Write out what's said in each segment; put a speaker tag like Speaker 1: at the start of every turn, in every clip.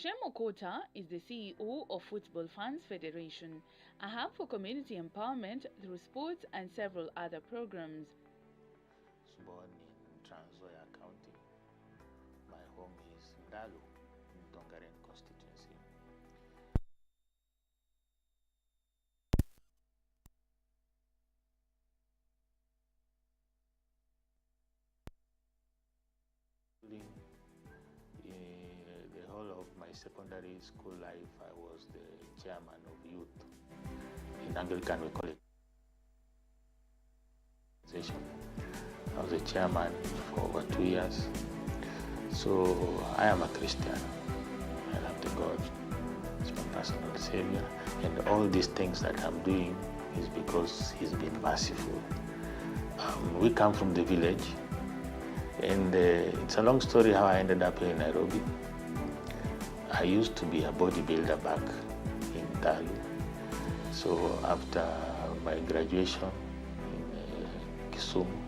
Speaker 1: Shemo Kota is the CEO of Football Fans Federation, a hub for community empowerment through sports and several other programs.
Speaker 2: I was born in Trans Nzoia County. My home is Ndalu in Tongaren constituency. During the whole of my secondary school life, I was the chairman of youth. In Anglican, we call it. I was a chairman for over 2 years. So I am a Christian. I love the God. He's my personal savior. And all these things that I'm doing is because he's been merciful. We come from the village. And it's a long story how I ended up here in Nairobi. I used to be a bodybuilder back in Dalu. So after my graduation in Kisumu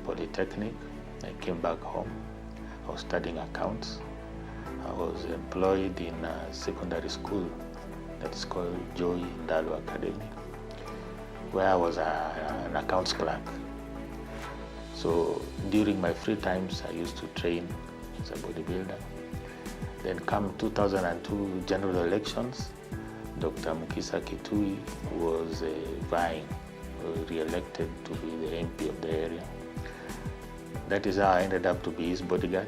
Speaker 2: Polytechnic, I came back home. I was studying accounts. I was employed in a secondary school that is called Joy Dalu Academy, where I was an accounts clerk. So during my free times, I used to train as a bodybuilder. Then come 2002 general elections, Dr. Mukisa Kitui was vying, re-elected to be the MP of the area. That is how I ended up to be his bodyguard.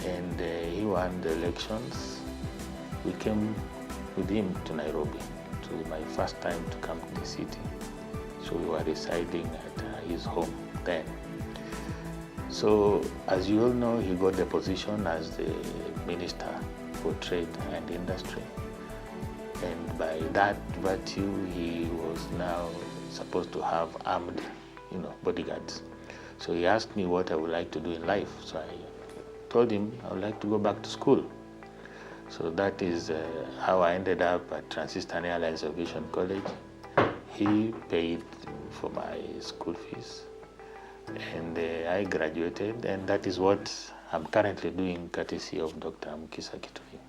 Speaker 2: And he won the elections. We came with him to Nairobi, to my first time to come to the city. So we were residing at his home then. So as you all know, he got the position as the Minister for Trade and Industry. And by that virtue, he was now supposed to have armed, bodyguards. So he asked me what I would like to do in life. So I told him I would like to go back to school. So that is how I ended up at Transistan Airlines Aviation College. He paid for my school fees. And I graduated, and that is what I'm currently doing courtesy of Dr. Mukisa Kitui.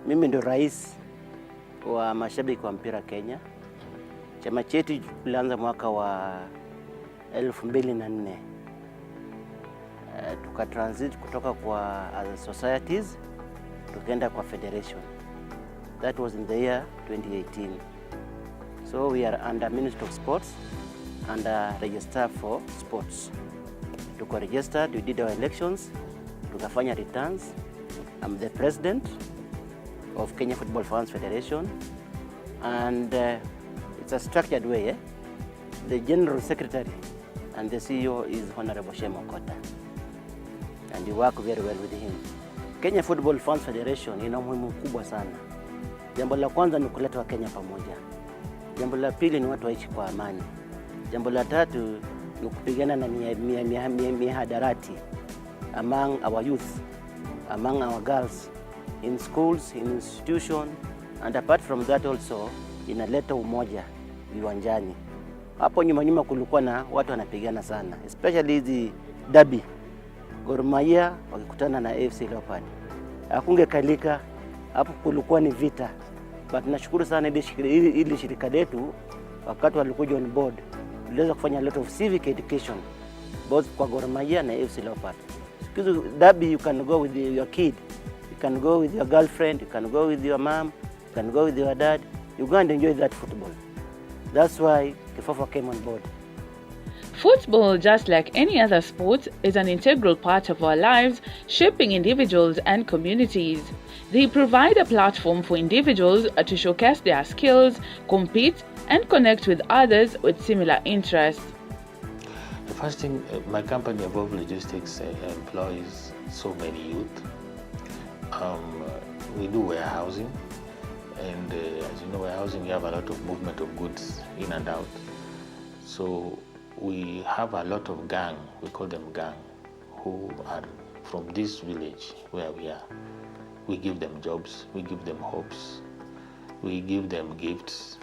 Speaker 3: Mimi ndo rais wa mashabiki wa mpira Kenya. Chama chetu kilianza mwaka wa 2004. Tukatransit kutoka kwa as societies tukaenda kwa federation. That was in the year 2018. So we are under Ministry of Sports and register for sports. Tuko registered, we did our elections, tukafanya returns. I'm the president of Kenya Football Fans Federation, and it's a structured way. The general secretary and the CEO is Honorable Shemo Kota, and we work very well with him. Kenya Football Fans Federation ina umuhimu mkubwa sana. Jambo la kwanza ni kuleta wa Kenya pamoja. Jambo la pili ni watu waishi kwa amani. Jambo la tatu ni kupigana na mihadarati among our youth, among our girls, in schools, in institutions, and apart from that also inaleta umoja viwanjani. Hapo nyuma kulikuwa na watu wanapigana sana, especially hizi derby. Gor Mahia wakikutana na AFC Leopards. Hakungekalika, hapo kulikuwa ni vita. But nashukuru sana ile shirika letu wakati walikuja on board. Tuliweza kufanya a lot of civic education both kwa Gor Mahia na AFC Leopards. Because derby you can go with your kid, you can go with your girlfriend, you can go with your mom, you can go with your dad. You go and enjoy that football. That's why Kifafa came on board.
Speaker 1: Football, just like any other sport, is an integral part of our lives, shaping individuals and communities. They provide a platform for individuals to showcase their skills, compete, and connect with others with similar interests.
Speaker 2: The first thing, my company, Above Logistics, employs so many youth. We do warehousing, and as you know, warehousing, we have a lot of movement of goods in and out. So we have a lot of gang, we call them gang, who are from this village where we are. We give them jobs, we give them hopes, we give them gifts.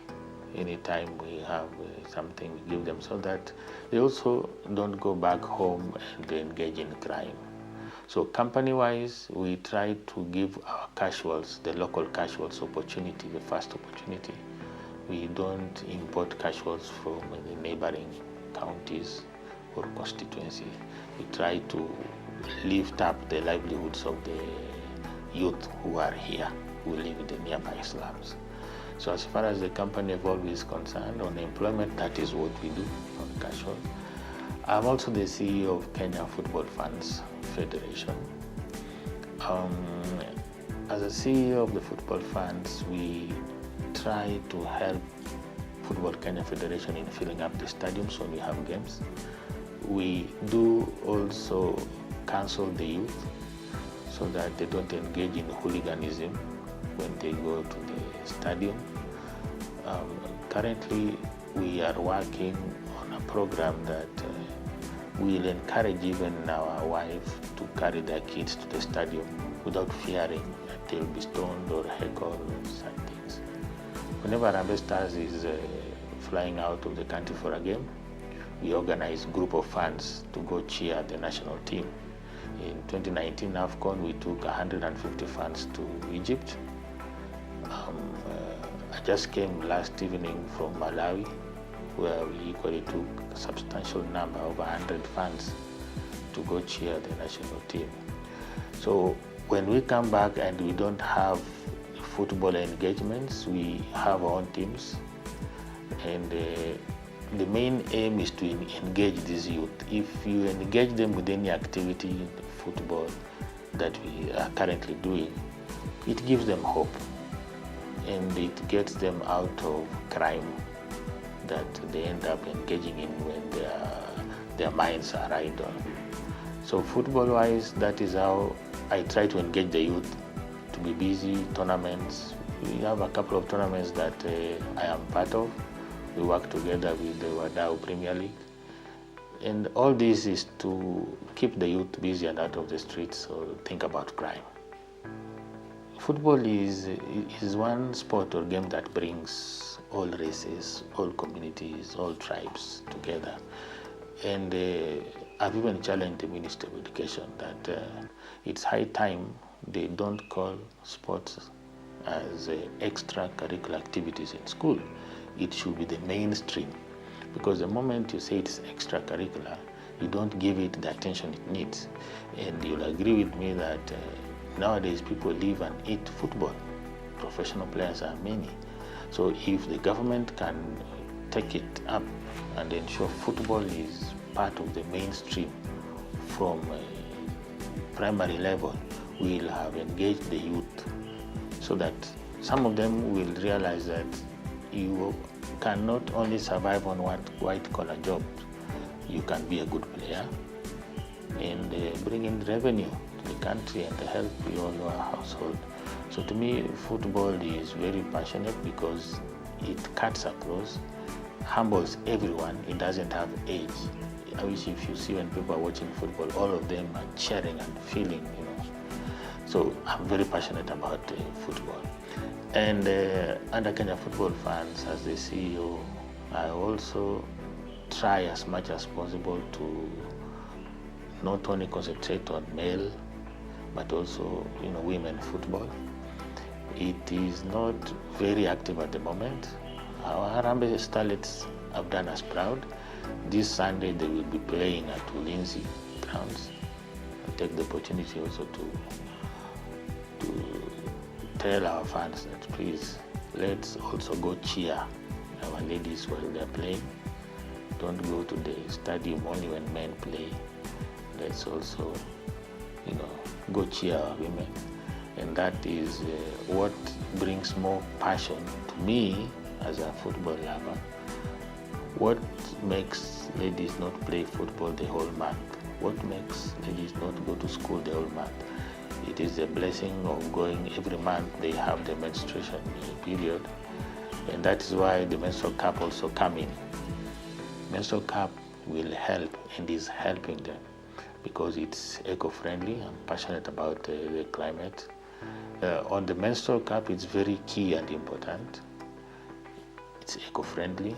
Speaker 2: Anytime we have something, we give them so that they also don't go back home and engage in crime. So company-wise, we try to give our casuals, the local casuals, opportunity, the first opportunity. We don't import casuals from the neighboring counties or constituencies. We try to lift up the livelihoods of the youth who are here, who live in the nearby slums. So as far as the company Evolve is concerned, on employment, that is what we do on casual. I'm also the CEO of Kenya Football Funds Federation. As a CEO of the Football Funds, we try to help Football Kenya Federation in filling up the stadiums when we have games. We do also counsel the youth so that they don't engage in hooliganism when they go to the stadium. Currently, we are working on a program that will encourage even our wives to carry their kids to the stadium without fearing that they'll be stoned or heckled or such things. Whenever Harambee Stars is flying out of the country for a game, we organize a group of fans to go cheer the national team. In 2019 AFCON, we took 150 fans to Egypt. I just came last evening from Malawi, where we equally took a substantial number of 100 fans to go cheer the national team. So when we come back and we don't have football engagements, we have our own teams, and the main aim is to engage these youth. If you engage them with any activity, football, that we are currently doing, it gives them hope and it gets them out of crime that they end up engaging in when their minds are idle. So football-wise, that is how I try to engage the youth to be busy. Tournaments, we have a couple of tournaments that I am part of. We work together with the Wadau Premier League. And all this is to keep the youth busy and out of the streets or think about crime. Football is one sport or game that brings all races, all communities, all tribes together. And I've even challenged the Minister of Education that it's high time they don't call sports as extracurricular activities in school. It should be the mainstream, because the moment you say it's extracurricular, you don't give it the attention it needs. And you'll agree with me that nowadays people live and eat football. Professional players are many. So if the government can take it up and ensure football is part of the mainstream from primary level, we'll have engaged the youth so that some of them will realize that you cannot only survive on white-collar jobs. You can be a good player and bring in revenue to the country and help your household. So to me, football is very passionate because it cuts across, humbles everyone. It doesn't have age. I wish if you see when people are watching football, all of them are cheering and feeling, So I'm very passionate about football. And under Kenya Football Funds, as the CEO, I also try as much as possible to not only concentrate on male, but also, women football. It is not very active at the moment. Our Harambee Starlets have done us proud. This Sunday they will be playing at Ulinzi grounds. I take the opportunity also to tell our fans that please, let's also go cheer our ladies while they're playing. Don't go to the stadium only when men play. Let's also, go cheer our women. And that is what brings more passion to me as a football lover. What makes ladies not play football the whole month? What makes ladies not go to school the whole month? It is a blessing of going every month. They have the menstruation period, and that is why the menstrual cup also come in. Menstrual cup will help and is helping them because it's eco-friendly. I'm passionate about the climate. On the menstrual cup, it's very key and important. It's eco-friendly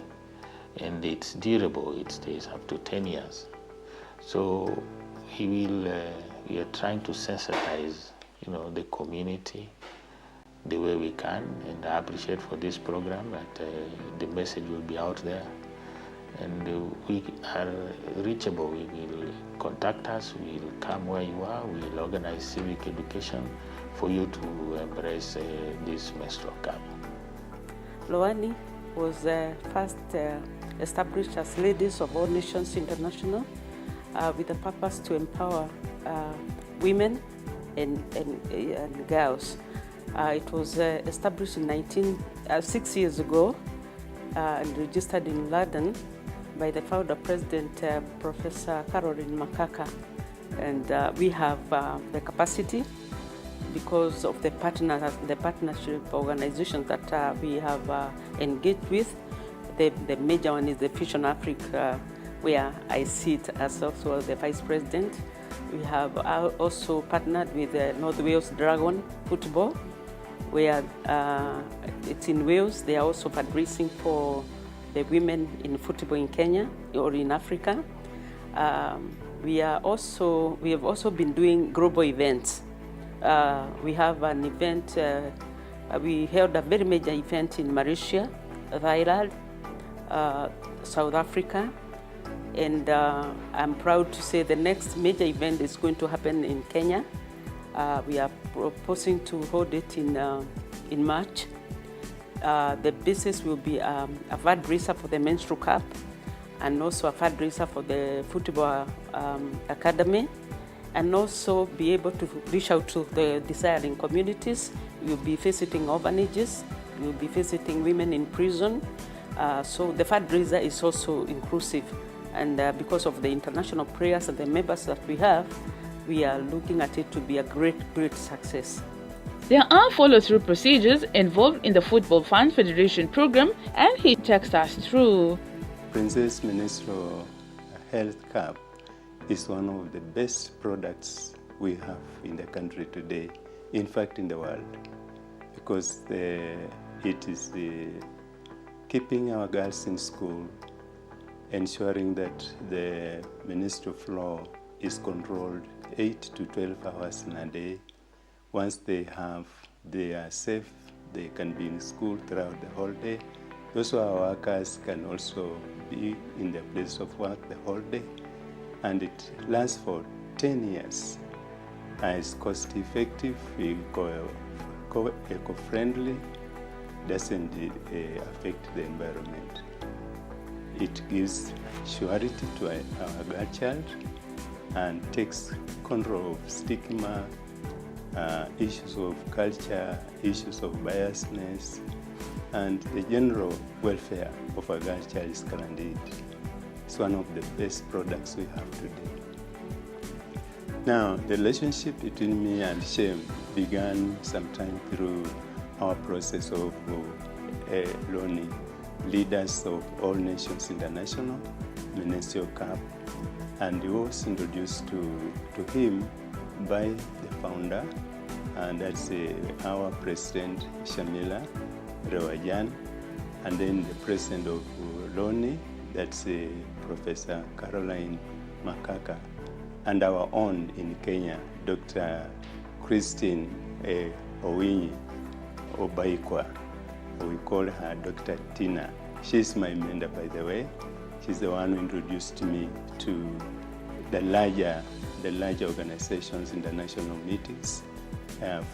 Speaker 2: and it's durable. It stays up to 10 years. So he will we are trying to sensitize, the community the way we can, and I appreciate for this program that the message will be out there, and we are reachable. We will contact us, we will come where you are, we will organize civic education for you to embrace this menstrual cup.
Speaker 4: Loani was first established as Ladies of All Nations International with the purpose to empower women and girls. It was established in 6 years ago and registered in London by the founder president, Professor Caroline Makaka. And we have the capacity because of the partnership organizations that we have engaged with. The major one is the Fusion Africa, where I sit as also the vice president. We have also partnered with North Wales Dragon Football, where it's in Wales. They are also fundraising for the women in football in Kenya or in Africa. We have also been doing global events. We have an event, we held a very major event in Malaysia, Thailand, South Africa, and I'm proud to say the next major event is going to happen in Kenya. We are proposing to hold it in March. The basis will be a fundraiser for the menstrual cup and also a fundraiser for the football academy, and also be able to reach out to the desiring communities. We'll be visiting orphanages, we'll be visiting women in prison. So the fundraiser is also inclusive, and because of the international prayers and the members that we have, we are looking at it to be a great success.
Speaker 1: There are follow-through procedures involved in the Football Fund Federation program, and he takes us through.
Speaker 5: Princess Menstrual Health Cup is one of the best products we have in the country today, in fact in the world, because it is keeping our girls in school, ensuring that the menstrual flow is controlled 8 to 12 hours in a day. Once they are safe, they can be in school throughout the whole day. Those our workers can also be in the place of work the whole day, and it lasts for 10 years. It's cost effective, eco-friendly, doesn't affect the environment. It gives surety to our girl child and takes control of stigma, issues of culture, issues of biasness, and the general welfare of a girl child is guaranteed. It's one of the best products we have today. Now, the relationship between me and Shem began sometime through our process of LONI, Leaders of All Nations International, Menstrual Cup, and he was introduced to him by the founder, and that's our president, Shamila Rewajan, and then the president of LONI, that's Professor Caroline Makaka, and our own in Kenya, Dr. Christine Owinyi Obaikwa. We call her Dr. Tina. She's my mentor, by the way. She's the one who introduced me to the larger organizations, international meetings,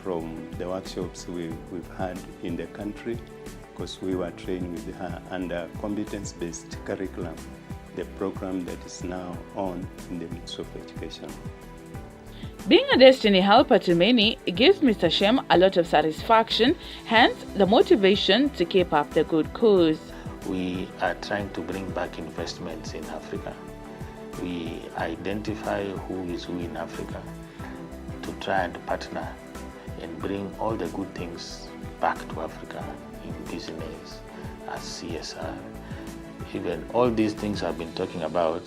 Speaker 5: from the workshops we've had in the country, because we were trained with her under competence-based curriculum, the program that is now on in the Ministry of Education.
Speaker 1: Being a destiny helper to many gives Mr. Shem a lot of satisfaction, hence the motivation to keep up the good cause.
Speaker 2: We are trying to bring back investments in Africa. We identify who is who in Africa to try and partner and bring all the good things back to Africa in business, as CSR. Even all these things I've been talking about,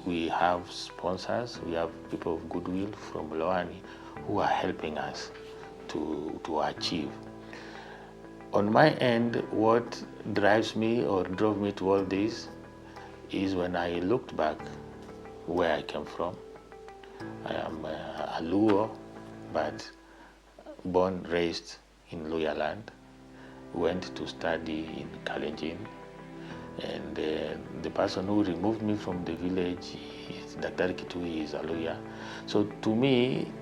Speaker 2: we have sponsors, we have people of goodwill from Loani who are helping us to achieve. On my end, what drives me or drove me to all this is when I looked back where I came from, I am a Luo, but born, raised in Luya land. Went to study in Kalenjin, and the person who removed me from the village is Dr. Kitui, is a Luya. So to me,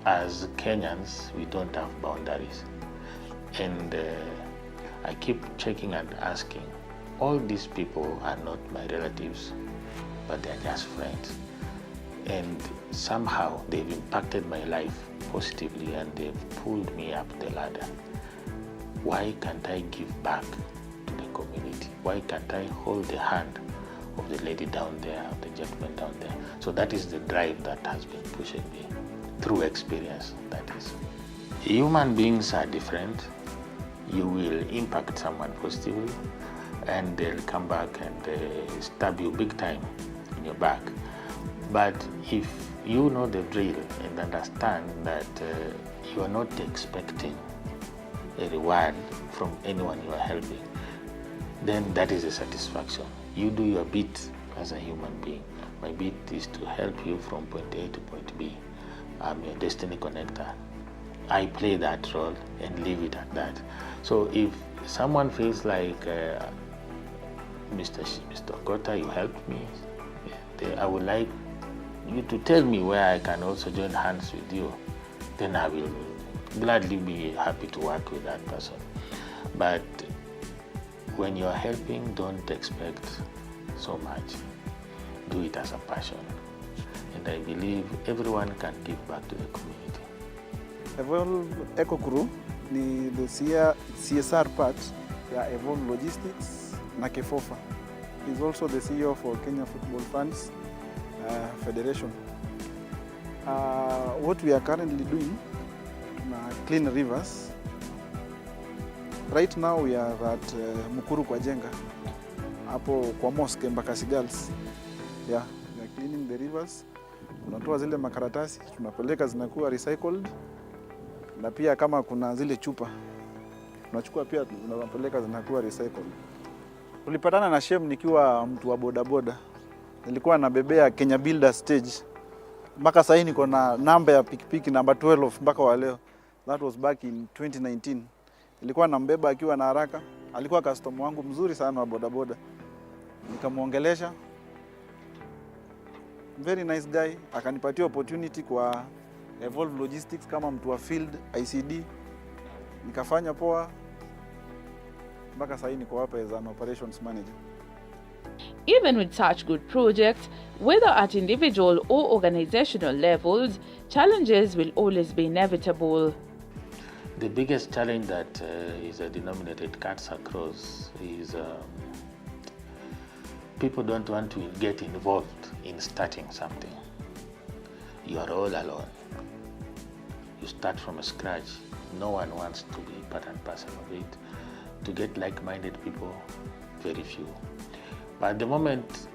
Speaker 2: as Kenyans, we don't have boundaries. And I keep checking and asking, all these people are not my relatives, but they're just friends. And somehow they've impacted my life positively and they've pulled me up the ladder. Why can't I give back to the community? Why can't I hold the hand of the lady down there, of the gentleman down there? So that is the drive that has been pushing me through experience, that is. Human beings are different. You will impact someone positively and they'll come back and stab you big time in your back. But if you know the drill and understand that you are not expecting a reward from anyone you are helping, then that is a satisfaction. You do your bit as a human being. My bit is to help you from point A to point B. I'm your destiny connector. I play that role and leave it at that. So if someone feels like, Mr. Okota, you helped me, I would like you to tell me where I can also join hands with you, then I will gladly be happy to work with that person. But when you're helping, don't expect so much. Do it as a passion. And I believe everyone can give back to the community.
Speaker 6: Evolve Eco Crew ni the CSR part ya Evolve Logistics na Kefofa. He's also the CEO for Kenya Football Funds Federation. What we are currently doing, clean rivers. Right now we are at Mukuru kwa Jenga, hapo kwa mosque Mbakasi Girls. Yeah, we are cleaning the rivers. Tunatoa zile makaratasi, tunapeleka zinakuwa recycled. Na pia kama kuna zile chupa, tunachukua pia tunapeleka zinakuwa recycled. Tulipatana na Shem nikiwa mtu wa bodaboda. Nilikuwa nabebea Kenya Builder Stage. Mpaka sasa niko na namba ya pikipiki namba 12 mpaka wa leo. That was back in 2019. Nilikuwa nambeba akiwa na haraka. Alikuwa customer wangu mzuri sana wa bodaboda. Nikamuongelesha. Very nice guy. Akanipatia opportunity kwa Evolve Logistics kama mtu wa field ICD. Nikafanya poa. Mpaka sasa niko hapa as an operations manager.
Speaker 1: Even with such good projects, whether at individual or organizational levels, challenges will always be inevitable.
Speaker 2: The biggest challenge that is a denominator that cuts across is people don't want to get involved in starting something. You are all alone. You start from scratch. No one wants to be part and parcel of it. To get like-minded people, very few. But the moment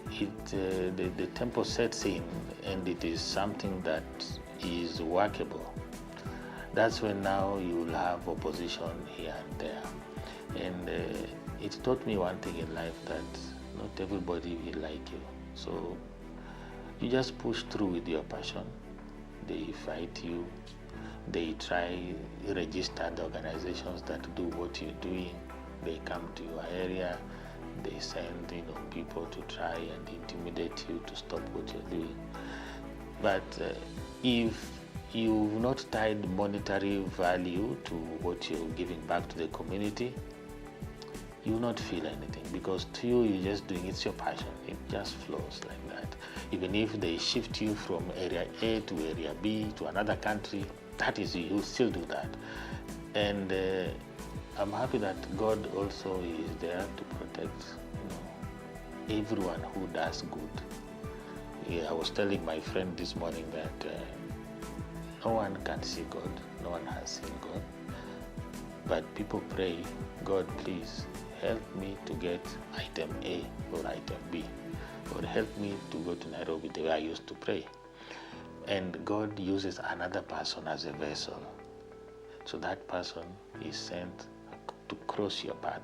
Speaker 2: the tempo sets in and it is something that is workable, that's when now you will have opposition here and there. And it taught me one thing in life, that not everybody will like you. So you just push through with your passion. They fight you. They try register the organizations that do what you're doing. They come to your area. They send people to try and intimidate you to stop what you're doing. But if you've not tied monetary value to what you're giving back to the community, you will not feel anything, because to you, you're just doing it's your passion. It just flows like that. Even if they shift you from area A to area B to another country, that is, you still do that. And I'm happy that God also is there to protect everyone who does good. Yeah, I was telling my friend this morning that no one can see God, no one has seen God. But people pray, God, please help me to get item A or item B, or help me to go to Nairobi the way I used to pray. And God uses another person as a vessel. So that person is sent to cross your path,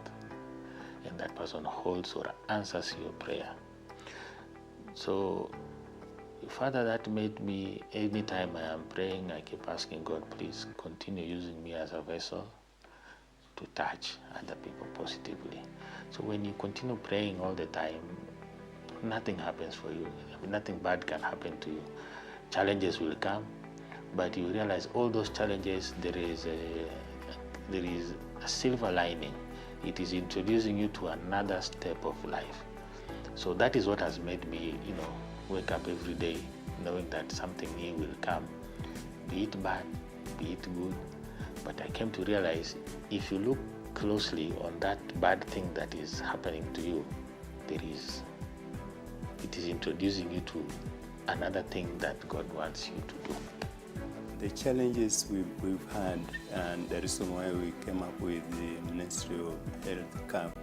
Speaker 2: and that person holds or answers your prayer. So further, that made me, anytime I am praying, I keep asking God, please continue using me as a vessel to touch other people positively. So when you continue praying all the time, nothing happens for you. I mean, nothing bad can happen to you. Challenges will come, but you realize all those challenges, there is a silver lining. It is introducing you to another step of life. So that is what has made me, wake up every day knowing that something new will come, be it bad, be it good. But I came to realize, if you look closely on that bad thing that is happening to you, it is introducing you to another thing that God wants you to do.
Speaker 5: The challenges we've had, and the reason why we came up with the Ministry of Health Cup,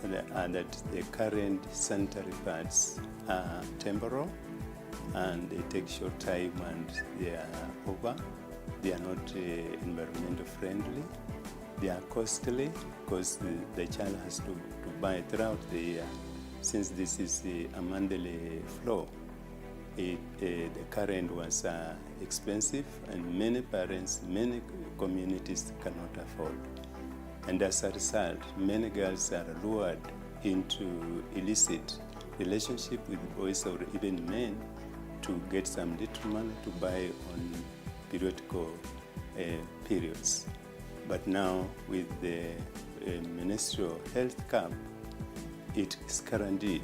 Speaker 5: and that the current sanitary pads are temporal and they take short time and they are over. They are not environmental friendly. They are costly because the child has to buy throughout the year. Since this is a monthly flow, the current ones are expensive and many parents, many communities cannot afford. And as a result, many girls are lured into illicit relationship with boys or even men to get some little money to buy on periodical periods. But now with the Ministry of Health Cup, it is guaranteed.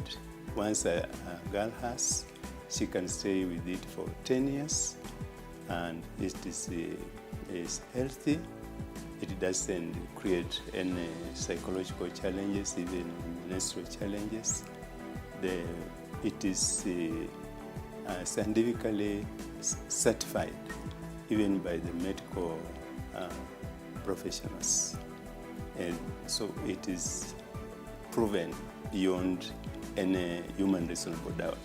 Speaker 5: Once a girl has, she can stay with it for 10 years, and it is healthy. It doesn't create any psychological challenges, even menstrual challenges. It is scientifically certified, even by the medical professionals. And so it is proven beyond any human reasonable doubt.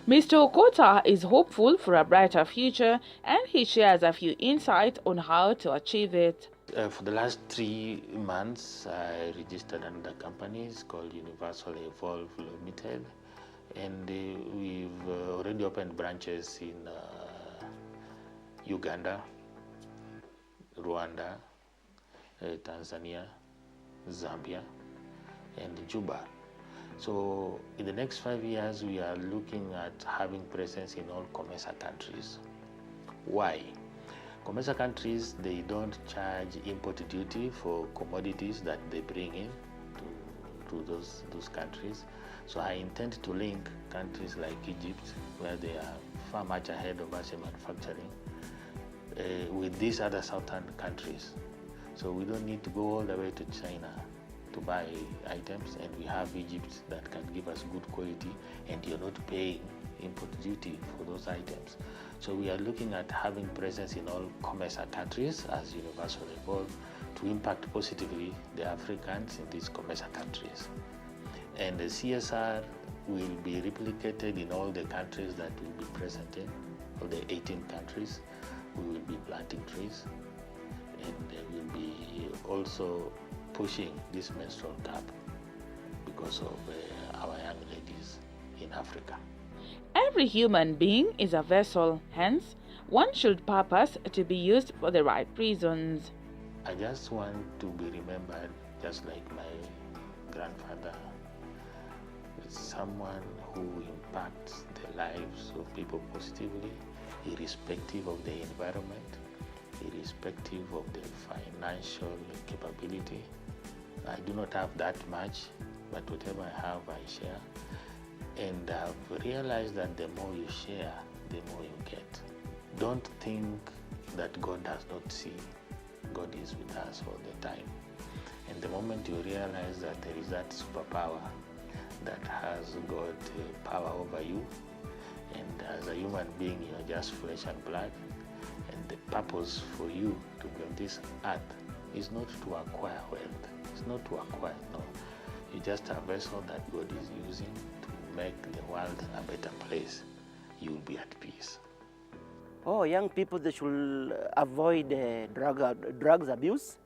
Speaker 1: Mr. Okota is hopeful for a brighter future, and he shares a few insights on how to achieve it.
Speaker 2: For the last 3 months, I registered under companies called Universal Evolve Limited, and we've already opened branches in Uganda, Rwanda, Tanzania, Zambia, and Juba. So in the next 5 years, we are looking at having presence in all COMESA countries. Why? COMESA countries, they don't charge import duty for commodities that they bring in to those countries. So I intend to link countries like Egypt, where they are far much ahead of us in manufacturing, with these other southern countries. So we don't need to go all the way to China to buy items, and we have Egypt that can give us good quality, and you're not paying import duty for those items. So we are looking at having presence in all COMESA countries as Universal Evolve to impact positively the Africans in these COMESA countries. And the CSR will be replicated in all the countries that will be present in, all the 18 countries. We will be planting trees, and we will be also pushing this menstrual cup because of our young ladies in Africa.
Speaker 1: Every human being is a vessel, hence, one should purpose to be used for the right reasons.
Speaker 2: I just want to be remembered just like my grandfather, someone who impacts the lives of people positively, irrespective of the environment, irrespective of the financial capability. I do not have that much, but whatever I have, I share. And I've realized that the more you share, the more you get. Don't think that God does not see. God is with us all the time. And the moment you realize that there is that superpower that has got power over you, and as a human being, you are just flesh and blood, and the purpose for you to be on this earth is not to acquire wealth. It's not to acquire, no. You're just a vessel that God is using to make the world a better place. You will be at peace.
Speaker 3: Oh, young people, they should avoid drugs abuse.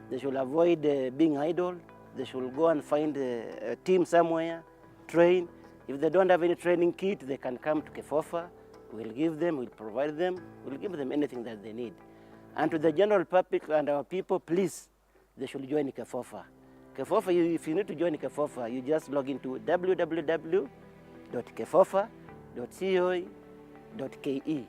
Speaker 3: They should avoid being idle. They should go and find a team somewhere, train. If they don't have any training kit, they can come to KEFOFA. We'll give them, we'll provide them, we'll give them anything that they need. And to the general public and our people, please, they should join KEFOFA. KEFOFA, if you need to join KEFOFA, you just log into www.kefofa.co.ke.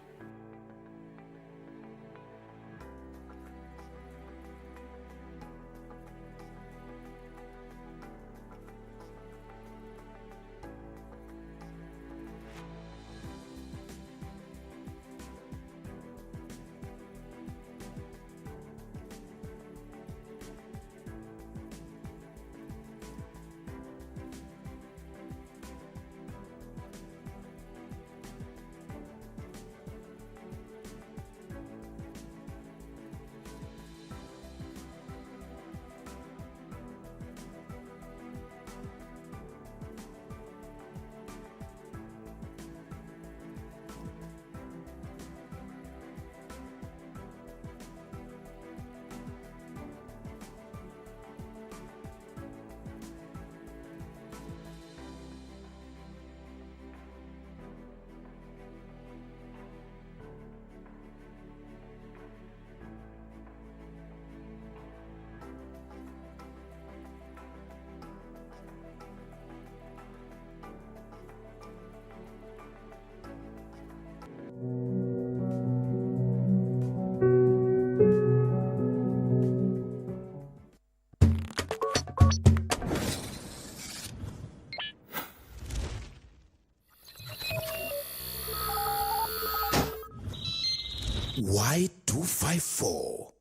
Speaker 7: Y254.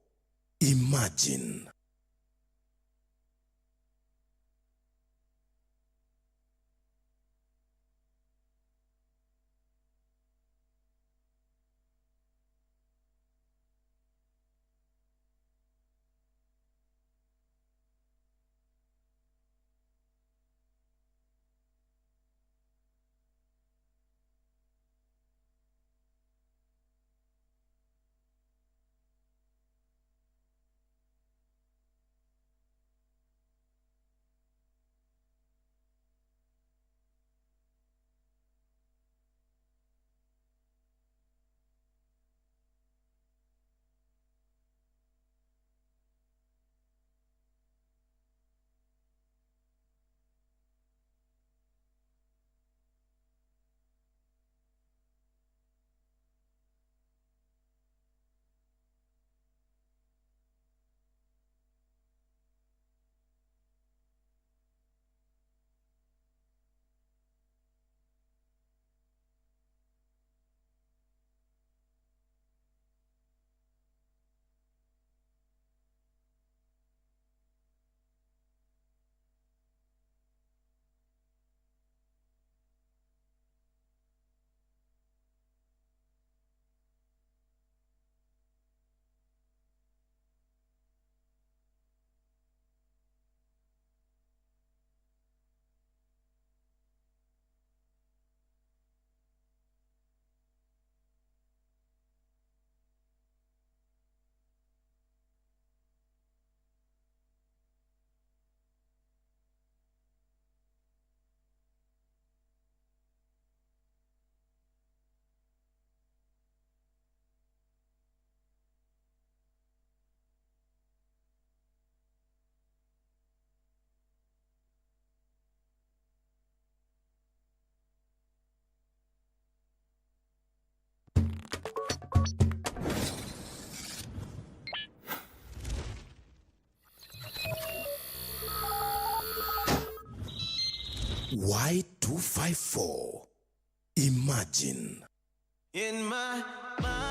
Speaker 7: Imagine. Y254. Imagine.
Speaker 8: In my mind.